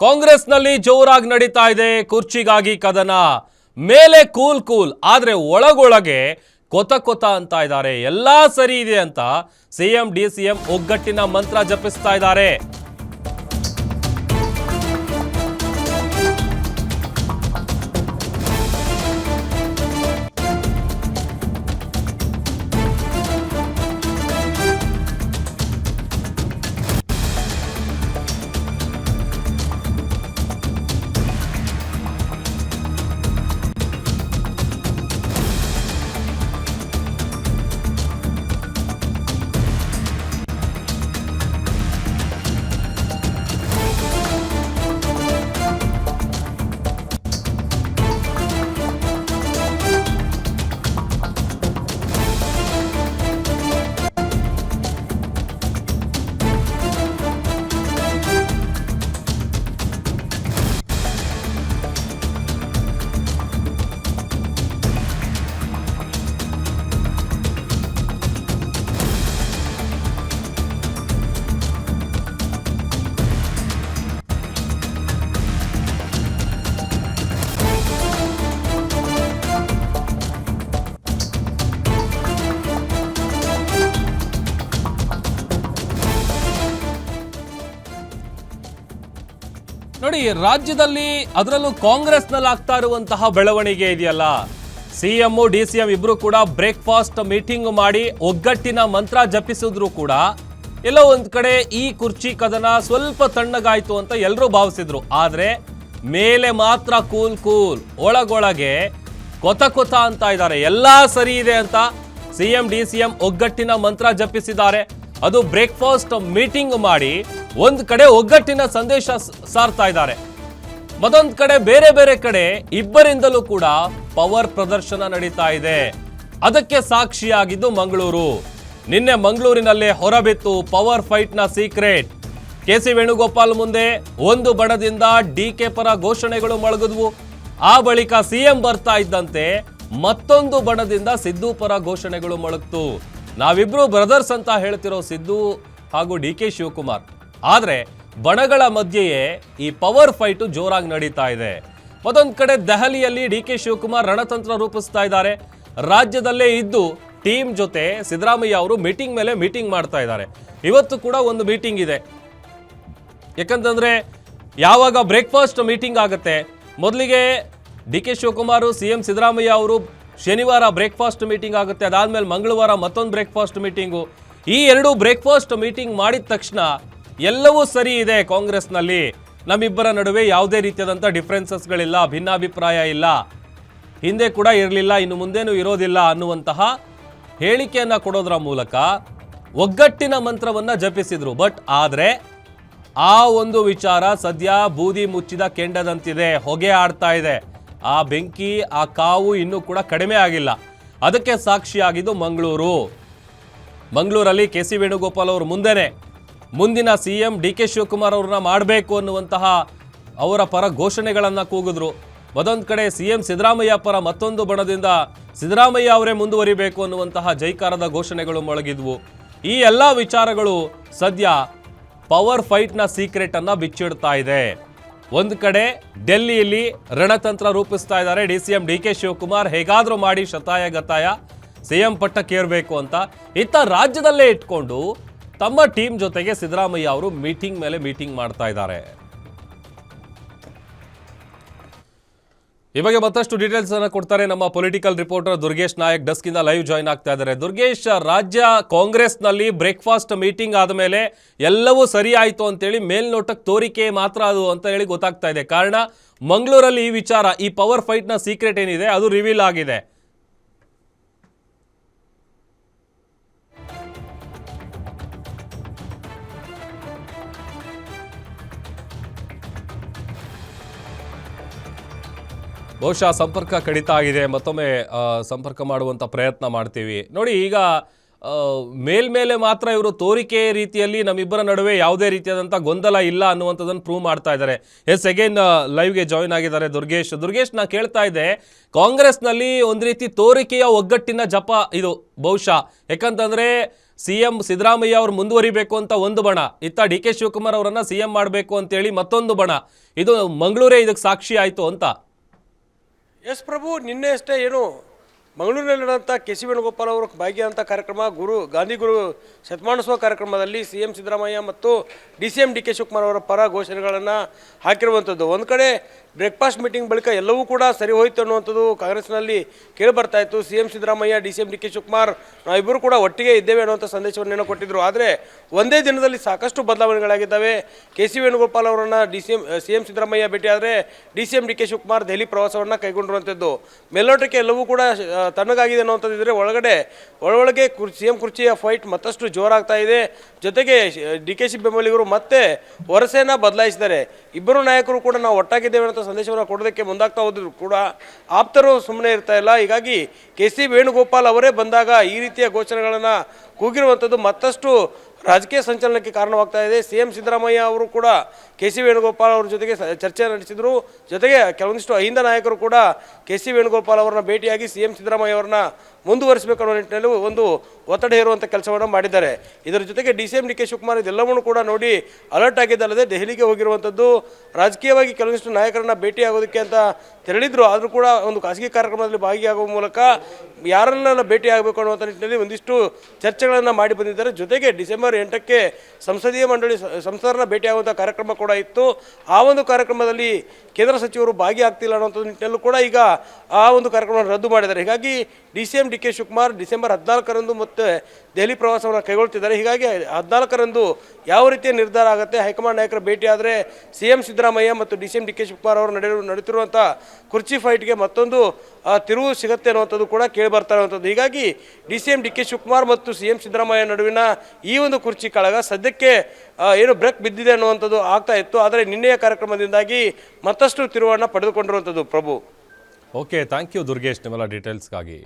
ಕಾಂಗ್ರೆಸ್ನಲ್ಲಿ ಜೋರಾಗಿ ನಡೀತಾ ಇದೆ ಕುರ್ಚಿಗಾಗಿ ಕದನ. ಮೇಲೆ ಕೂಲ್ ಆದ್ರೆ ಒಳಗೊಳಗೆ ಕೊತ ಅಂತ ಇದ್ದಾರೆ. ಎಲ್ಲಾ ಸರಿ ಇದೆ ಅಂತ ಸಿಎಂ ಡಿಸಿಎಂ ಒಗ್ಗಟ್ಟಿನ ಮಂತ್ರ ಜಪಿಸ್ತಾ ಇದ್ದಾರೆ. ನೋಡಿ, ರಾಜ್ಯದಲ್ಲಿ ಅದರಲ್ಲೂ ಕಾಂಗ್ರೆಸ್ನಲ್ಲಿ ಆಗ್ತಾ ಇರುವಂತಹ ಬೆಳವಣಿಗೆ ಇದೆಯಲ್ಲ, ಸಿಎಂ ಡಿಸಿಎಂ ಇಬ್ರು ಕೂಡ ಬ್ರೇಕ್ಫಾಸ್ಟ್ ಮೀಟಿಂಗ್ ಮಾಡಿ ಒಗ್ಗಟ್ಟಿನ ಮಂತ್ರ ಜಪಿಸಿದ್ರು ಕೂಡ ಎಲ್ಲೋ ಒಂದ್ ಕಡೆ ಈ ಕುರ್ಚಿ ಕದನ ಸ್ವಲ್ಪ ತಣ್ಣಗಾಯ್ತು ಅಂತ ಎಲ್ಲರೂ ಭಾವಿಸಿದ್ರು. ಆದ್ರೆ ಮೇಲೆ ಮಾತ್ರ ಕೂಲ್ ಒಳಗೊಳಗೆ ಕೊತ ಅಂತ ಇದ್ದಾರೆ. ಎಲ್ಲಾ ಸರಿ ಇದೆ ಅಂತ ಸಿಎಂ ಡಿಸಿಎಂ ಒಗ್ಗಟ್ಟಿನ ಮಂತ್ರ ಜಪಿಸಿದ್ದಾರೆ. ಅದು ಬ್ರೇಕ್ಫಾಸ್ಟ್ ಮೀಟಿಂಗ್ ಮಾಡಿ ಒಂದ್ ಕಡೆ ಒಗ್ಗಟ್ಟಿನ ಸಂದೇಶ ಸಾರ್ತಾ ಇದ್ದಾರೆ. ಮತ್ತೊಂದ್ ಕಡೆ ಬೇರೆ ಕಡೆ ಇಬ್ಬರಿಂದಲೂ ಕೂಡ ಪವರ್ ಪ್ರದರ್ಶನ ನಡೀತಾ ಇದೆ. ಅದಕ್ಕೆ ಸಾಕ್ಷಿಯಾಗಿದ್ದು ಮಂಗಳೂರು. ನಿನ್ನೆ ಮಂಗಳೂರಿನಲ್ಲೇ ಹೊರಬಿತ್ತು ಪವರ್ ಫೈಟ್ ನ ಸೀಕ್ರೆಟ್. ಕೆಸಿ ವೇಣುಗೋಪಾಲ್ ಮುಂದೆ ಒಂದು ಬಣದಿಂದ ಡಿಕೆ ಪರ ಘೋಷಣೆಗಳು ಮೊಳಗಿದ್ವು. ಆ ಬಳಿಕ ಸಿಎಂ ಬರ್ತಾ ಇದ್ದಂತೆ ಮತ್ತೊಂದು ಬಣದಿಂದ ಸಿದ್ದು ಪರ ಘೋಷಣೆಗಳು ಮೊಳಗ್ತು. ನಾವಿಬ್ರು ಬ್ರದರ್ಸ್ ಅಂತ ಹೇಳ್ತಿರೋ ಸಿದ್ದು ಹಾಗೂ ಡಿಕೆ ಶಿವಕುಮಾರ್. ಆದ್ರೆ ಬಣಗಳ ಮಧ್ಯೆಯೇ ಈ ಪವರ್ ಫೈಟ್ ಜೋರಾಗಿ ನಡೀತಾ ಇದೆ. ಮತ್ತೊಂದ್ ಕಡೆ ದೆಹಲಿಯಲ್ಲಿ ಡಿಕೆ ಶಿವಕುಮಾರ್ ರಣತಂತ್ರ ರೂಪಿಸ್ತಾ ಇದ್ದಾರೆ. ರಾಜ್ಯದಲ್ಲೇ ಇದ್ದು ಟೀಮ್ ಜೊತೆ ಸಿದ್ದರಾಮಯ್ಯ ಅವರು ಮೀಟಿಂಗ್ ಮೇಲೆ ಮೀಟಿಂಗ್ ಮಾಡ್ತಾ ಇದ್ದಾರೆ. ಇವತ್ತು ಕೂಡ ಒಂದು ಮೀಟಿಂಗ್ ಇದೆ. ಯಾಕಂತಂದ್ರೆ ಯಾವಾಗ ಬ್ರೇಕ್ಫಾಸ್ಟ್ ಮೀಟಿಂಗ್ ಆಗುತ್ತೆ, ಮೊದಲಿಗೆ ಡಿಕೆ ಶಿವಕುಮಾರ್ ಸಿಎಂ ಸಿದ್ದರಾಮಯ್ಯ ಅವರು ಶನಿವಾರ ಬ್ರೇಕ್ಫಾಸ್ಟ್ ಮೀಟಿಂಗ್ ಆಗುತ್ತೆ. ಅದಾದ್ಮೇಲೆ ಮಂಗಳವಾರ ಮತ್ತೊಂದು ಬ್ರೇಕ್ಫಾಸ್ಟ್ ಮೀಟಿಂಗು. ಈ ಎರಡು ಬ್ರೇಕ್ಫಾಸ್ಟ್ ಮೀಟಿಂಗ್ ಮಾಡಿದ ತಕ್ಷಣ ಎಲ್ಲವೂ ಸರಿ ಇದೆ ಕಾಂಗ್ರೆಸ್ನಲ್ಲಿ, ನಮ್ಮಿಬ್ಬರ ನಡುವೆ ಯಾವುದೇ ರೀತಿಯಾದಂಥ ಡಿಫ್ರೆನ್ಸಸ್ಗಳಿಲ್ಲ, ಭಿನ್ನಾಭಿಪ್ರಾಯ ಇಲ್ಲ, ಹಿಂದೆ ಕೂಡ ಇರಲಿಲ್ಲ, ಇನ್ನು ಮುಂದೇನೂ ಇರೋದಿಲ್ಲ ಅನ್ನುವಂತಹ ಹೇಳಿಕೆಯನ್ನ ಕೊಡೋದ್ರ ಮೂಲಕ ಒಗ್ಗಟ್ಟಿನ ಮಂತ್ರವನ್ನ ಜಪಿಸಿದ್ರು. ಬಟ್ ಆದ್ರೆ ಆ ಒಂದು ವಿಚಾರ ಸದ್ಯ ಬೂದಿ ಮುಚ್ಚಿದ ಕೆಂಡದಂತಿದೆ, ಹೊಗೆ ಆಡ್ತಾ ಇದೆ. ಆ ಬೆಂಕಿ, ಆ ಕಾವು ಇನ್ನೂ ಕೂಡ ಕಡಿಮೆ ಆಗಿಲ್ಲ. ಅದಕ್ಕೆ ಸಾಕ್ಷಿಯಾಗಿದ್ದು ಮಂಗಳೂರಲ್ಲಿ ಕೆಸಿ ವೇಣುಗೋಪಾಲ್ ಅವರು ಮುಂದಿನ ಸಿಎಂ ಡಿಕೆ ಶಿವಕುಮಾರ್ ಅವ್ರನ್ನ ಮಾಡಬೇಕು ಅನ್ನುವಂತಹ ಅವರ ಪರ ಘೋಷಣೆಗಳನ್ನ ಕೂಗಿದ್ರು. ಮತ್ತೊಂದು ಕಡೆ ಸಿಎಂ ಸಿದ್ದರಾಮಯ್ಯ ಪರ ಮತ್ತೊಂದು ಬಣದಿಂದ ಸಿದ್ದರಾಮಯ್ಯ ಅವರೇ ಮುಂದುವರಿಬೇಕು ಅನ್ನುವಂತಹ ಜೈಕಾರದ ಘೋಷಣೆಗಳು ಮೊಳಗಿದ್ವು. ಈ ಎಲ್ಲ ವಿಚಾರಗಳು ಸದ್ಯ ಪವರ್ ಫೈಟ್ನ ಸೀಕ್ರೆಟ್ ಅನ್ನ ಬಿಚ್ಚಿಡ್ತಾ ಇದೆ. ಒಂದು ಕಡೆ ಡೆಲ್ಲಿಯಲ್ಲಿ ರಣತಂತ್ರ ರೂಪಿಸ್ತಾ ಇದ್ದಾರೆ ಡಿಸಿಎಂ ಡಿಕೆ ಶಿವಕುಮಾರ್, ಹೇಗಾದ್ರೂ ಮಾಡಿ ಶತಾಯ ಗತಾಯ ಸಿಎಂ ಪಟ್ಟಕ್ಕೇರಬೇಕು ಅಂತ. ಇತ್ತ ರಾಜ್ಯದಲ್ಲೇ ಇಟ್ಕೊಂಡು ತಮ್ಮ ಟೀಮ್ ಜೊತೆಗೆ ಸಿದ್ದರಾಮಯ್ಯ ಅವರು ಮೀಟಿಂಗ್ ಮೇಲೆ ಮೀಟಿಂಗ್ ಮಾಡ್ತಾ ಇದ್ದಾರೆ. ಈ ಬಗ್ಗೆ ಮತ್ತಷ್ಟು ಡೀಟೇಲ್ಸ್ ಅನ್ನು ಕೊಡ್ತಾರೆ ನಮ್ಮ political reporter Durgesh Nayak. Desk ಇಂದ ಲೈವ್ ಜಾಯ್ನ್ ಆಗ್ತಾ ಇದ್ದಾರೆ. ದುರ್ಗೇಶ್, ರಾಜ್ಯ ಕಾಂಗ್ರೆಸ್ನಲ್ಲಿ ಬ್ರೇಕ್ಫಾಸ್ಟ್ ಮೀಟಿಂಗ್ ಆದಮೇಲೆ ಎಲ್ಲವೂ ಸರಿ ಆಯಿತು ಅಂತೇಳಿ ಮೇಲ್ನೋಟಕ್ಕೆ ತೋರಿಕೆ ಮಾತ್ರ ಅದು ಅಂತ ಹೇಳಿ ಗೊತ್ತಾಗ್ತಾ ಇದೆ. ಕಾರಣ ಮಂಗಳೂರಲ್ಲಿ ಈ ವಿಚಾರ, ಈ ಪವರ್ ಫೈಟ್ನ ಸೀಕ್ರೆಟ್ ಏನಿದೆ ಅದು ರಿವೀಲ್ ಆಗಿದೆ. ಬಹುಶಃ ಸಂಪರ್ಕ ಕಡಿತ ಆಗಿದೆ, ಮತ್ತೊಮ್ಮೆ ಸಂಪರ್ಕ ಮಾಡುವಂಥ ಪ್ರಯತ್ನ ಮಾಡ್ತೀವಿ. ನೋಡಿ, ಈಗ ಮೇಲ್ಮೇಲೆ ಮಾತ್ರ ಇವರು ತೋರಿಕೆ ರೀತಿಯಲ್ಲಿ ನಮ್ಮಿಬ್ಬರ ನಡುವೆ ಯಾವುದೇ ರೀತಿಯಾದಂಥ ಗೊಂದಲ ಇಲ್ಲ ಅನ್ನುವಂಥದ್ದನ್ನು ಪ್ರೂವ್ ಮಾಡ್ತಾ ಇದ್ದಾರೆ. ಅಗೇನ್ ಲೈವ್ಗೆ ಜಾಯ್ನ್ ಆಗಿದ್ದಾರೆ ದುರ್ಗೇಶ್. ನಾ ಕೇಳ್ತಾ ಇದ್ದೆ, ಕಾಂಗ್ರೆಸ್ನಲ್ಲಿ ಒಂದು ರೀತಿ ತೋರಿಕೆಯ ಒಗ್ಗಟ್ಟಿನ ಜಪ ಇದು ಬಹುಶಃ. ಯಾಕಂತಂದರೆ CM ಸಿದ್ದರಾಮಯ್ಯ ಅವರು ಮುಂದುವರಿಬೇಕು ಅಂತ ಒಂದು ಬಣ, ಇತ್ತ DK ಶಿವಕುಮಾರ್ ಅವರನ್ನ CM ಮಾಡಬೇಕು ಅಂತೇಳಿ ಮತ್ತೊಂದು ಬಣ. ಇದು ಮಂಗಳೂರೇ ಇದಕ್ಕೆ ಸಾಕ್ಷಿ ಆಯಿತು ಅಂತ. ಎಸ್ ಪ್ರಭು, ನಿನ್ನೆ ಅಷ್ಟೇ ಏನು ಮಂಗಳೂರಿನಲ್ಲಿ ನಡೆದಂಥ ಕೆ.ಸಿ. ವೇಣುಗೋಪಾಲ್ ಅವರು ಭಾಗಿಯಾದಂಥ ಕಾರ್ಯಕ್ರಮ ಗಾಂಧಿ ಗುರು ಶತಮಾನೋತ್ಸವ ಕಾರ್ಯಕ್ರಮದಲ್ಲಿ CM ಸಿದ್ದರಾಮಯ್ಯ ಮತ್ತು DCM DK ಶಿವಕುಮಾರ್ ಅವರ ಪರ ಘೋಷಣೆಗಳನ್ನು ಹಾಕಿರುವಂಥದ್ದು. ಒಂದು ಕಡೆ ಬ್ರೇಕ್ಫಾಸ್ಟ್ ಮೀಟಿಂಗ್ ಬಳಿಕ ಎಲ್ಲವೂ ಕೂಡ ಸರಿ ಹೋಯಿತು ಅನ್ನುವಂಥದ್ದು ಕಾಂಗ್ರೆಸ್ನಲ್ಲಿ ಕೇಳಿ ಬರ್ತಾ ಇತ್ತು. CM Siddaramaiah DCM DK Shivakumar ನಾವಿಬ್ಬರು ಕೂಡ ಒಟ್ಟಿಗೆ ಇದ್ದೇವೆ ಅನ್ನುವಂಥ ಸಂದೇಶವನ್ನು ಕೊಟ್ಟಿದ್ದರು. ಆದರೆ ಒಂದೇ ದಿನದಲ್ಲಿ ಸಾಕಷ್ಟು ಬದಲಾವಣೆಗಳಾಗಿದ್ದಾವೆ. ಕೆ.ಸಿ. ವೇಣುಗೋಪಾಲ್ ಅವರನ್ನು CM Siddaramaiah ಭೇಟಿಯಾದರೆ DCM DK Shivakumar Delhi ಪ್ರವಾಸವನ್ನು ಕೈಗೊಂಡಿರುವಂಥದ್ದು. ಮೇಲ್ನೋಟಕ್ಕೆ ಎಲ್ಲವೂ ಕೂಡ ತಣ್ಣಗಾಗಿದೆ ಅನ್ನುವಂಥದ್ದು ಇದ್ದರೆ ಒಳಗೆ CM ಕುರ್ಚಿಯ ಫೈಟ್ ಮತ್ತಷ್ಟು ಜೋರಾಗ್ತಾ ಇದೆ. ಜೊತೆಗೆ DKC ಬೆಂಬಲಿಗರು ಮತ್ತೆ ವರಸೆಯನ್ನು ಬದಲಾಯಿಸಿದ್ದಾರೆ. ಇಬ್ಬರು ನಾಯಕರು ಕೂಡ ನಾವು ಒಟ್ಟಾಗಿದ್ದೇವೆ ಅಂತ ಸಂದೇಶವನ್ನು ಕೊಡೋದಕ್ಕೆ ಮುಂದಾಗ್ತಾ ಹೋದ್ರು ಕೂಡ ಆಪ್ತರು ಸುಮ್ಮನೆ ಇರ್ತಾ ಇಲ್ಲ. ಹೀಗಾಗಿ ಕೆ.ಸಿ. ವೇಣುಗೋಪಾಲ್ ಅವರೇ ಬಂದಾಗ ಈ ರೀತಿಯ ಘೋಷಣೆಗಳನ್ನು ಕೂಗಿರುವಂಥದ್ದು ಮತ್ತಷ್ಟು ರಾಜಕೀಯ ಸಂಚಲನಕ್ಕೆ ಕಾರಣವಾಗ್ತಾ ಇದೆ. CM ಸಿದ್ದರಾಮಯ್ಯ ಅವರು ಕೂಡ ಕೆ.ಸಿ. ವೇಣುಗೋಪಾಲ್ ಅವರ ಜೊತೆಗೆ ಚರ್ಚೆ ನಡೆಸಿದರು. ಜೊತೆಗೆ ಕೆಲವೊಂದಿಷ್ಟು ಅಹಿಂದ ನಾಯಕರು ಕೂಡ ಕೆ.ಸಿ. ವೇಣುಗೋಪಾಲ್ ಅವರನ್ನ ಭೇಟಿಯಾಗಿ CM ಸಿದ್ದರಾಮಯ್ಯ ಅವರನ್ನ ಮುಂದುವರಿಸಬೇಕು ಅನ್ನೋ ನಿಟ್ಟಿನಲ್ಲಿ ಒಂದು ಒತ್ತಡ ಹೇರುವಂಥ ಕೆಲಸವನ್ನು ಮಾಡಿದ್ದಾರೆ. ಇದರ ಜೊತೆಗೆ DCM DK ಶಿವಕುಮಾರ್ ಇದೆಲ್ಲವನ್ನೂ ಕೂಡ ನೋಡಿ ಅಲರ್ಟ್ ಆಗಿದ್ದಲ್ಲದೆ ದೆಹಲಿಗೆ ಹೋಗಿರುವಂಥದ್ದು. ರಾಜಕೀಯವಾಗಿ ಕೆಲವೊಂದಿಷ್ಟು ನಾಯಕರನ್ನ ಭೇಟಿಯಾಗೋದಕ್ಕೆ ಅಂತ ತೆರಳಿದ್ರು. ಆದರೂ ಕೂಡ ಒಂದು ಖಾಸಗಿ ಕಾರ್ಯಕ್ರಮದಲ್ಲಿ ಭಾಗಿಯಾಗುವ ಮೂಲಕ ಯಾರನ್ನೆಲ್ಲ ಭೇಟಿಯಾಗಬೇಕು ಅನ್ನುವಂಥ ನಿಟ್ಟಿನಲ್ಲಿ ಒಂದಿಷ್ಟು ಚರ್ಚೆಗಳನ್ನು ಮಾಡಿ ಬಂದಿದ್ದಾರೆ. ಜೊತೆಗೆ ಡಿಸೆಂಬರ್ 8ಕ್ಕೆ ಸಂಸದೀಯ ಮಂಡಳಿ ಸಂಸದರನ್ನ ಭೇಟಿಯಾಗುವಂಥ ಕಾರ್ಯಕ್ರಮ ಕೂಡ ಇತ್ತು. ಆ ಒಂದು ಕಾರ್ಯಕ್ರಮದಲ್ಲಿ ಕೇಂದ್ರ ಸಚಿವರು ಭಾಗಿಯಾಗ್ತಿಲ್ಲ ಅನ್ನುವಂಥ ನಿಟ್ಟಿನಲ್ಲೂ ಕೂಡ ಈಗ ಆ ಒಂದು ಕಾರ್ಯಕ್ರಮವನ್ನು ರದ್ದು ಮಾಡಿದ್ದಾರೆ. ಹೀಗಾಗಿ DCM DK ಶಿವಕುಮಾರ್ ಡಿಸೆಂಬರ್ 14ರಂದು ಮತ್ತೆ ದೆಹಲಿ ಪ್ರವಾಸವನ್ನು ಕೈಗೊಳ್ತಿದ್ದಾರೆ. ಹೀಗಾಗಿ 14ರಂದು ಯಾವ ರೀತಿಯ ನಿರ್ಧಾರ ಆಗುತ್ತೆ, ಹೈಕಮಾಂಡ್ ನಾಯಕರ ಭೇಟಿ ಆದರೆ CM ಸಿದ್ದರಾಮಯ್ಯ ಮತ್ತು DCM DK ಶಿವಕುಮಾರ್ ಅವರು ನಡೀತಿರುವಂಥ ಕುರ್ಚಿ ಫೈಟ್ಗೆ ಮತ್ತೊಂದು ತಿರುವು ಸಿಗುತ್ತೆ ಅನ್ನುವಂಥದ್ದು ಕೂಡ ಕೇಳಿ ಬರ್ತಾ ಇರುವಂಥದ್ದು. ಹೀಗಾಗಿ DCM DK ಶಿವಕುಮಾರ್ ಮತ್ತು CM ಸಿದ್ದರಾಮಯ್ಯ ನಡುವಿನ ಈ ಒಂದು ಕುರ್ಚಿ ಕಾಳಗ ಸದ್ಯಕ್ಕೆ ಏನು ಬ್ರೇಕ್ ಬಿದ್ದಿದೆ ಅನ್ನುವಂಥದ್ದು ಆಗ್ತಾ ಇತ್ತು. ಆದರೆ ನಿನ್ನೆಯ ಕಾರ್ಯಕ್ರಮದಿಂದಾಗಿ ಮತ್ತಷ್ಟು ತಿರುವನ್ನು ಪಡೆದುಕೊಂಡಿರುವಂಥದ್ದು. ಪ್ರಭು, ಓಕೆ, ಥ್ಯಾಂಕ್ ಯು ದುರ್ಗೇಶ್ ನಿಮ್ಮೆಲ್ಲ ಡೀಟೇಲ್ಸ್ಗಾಗಿ.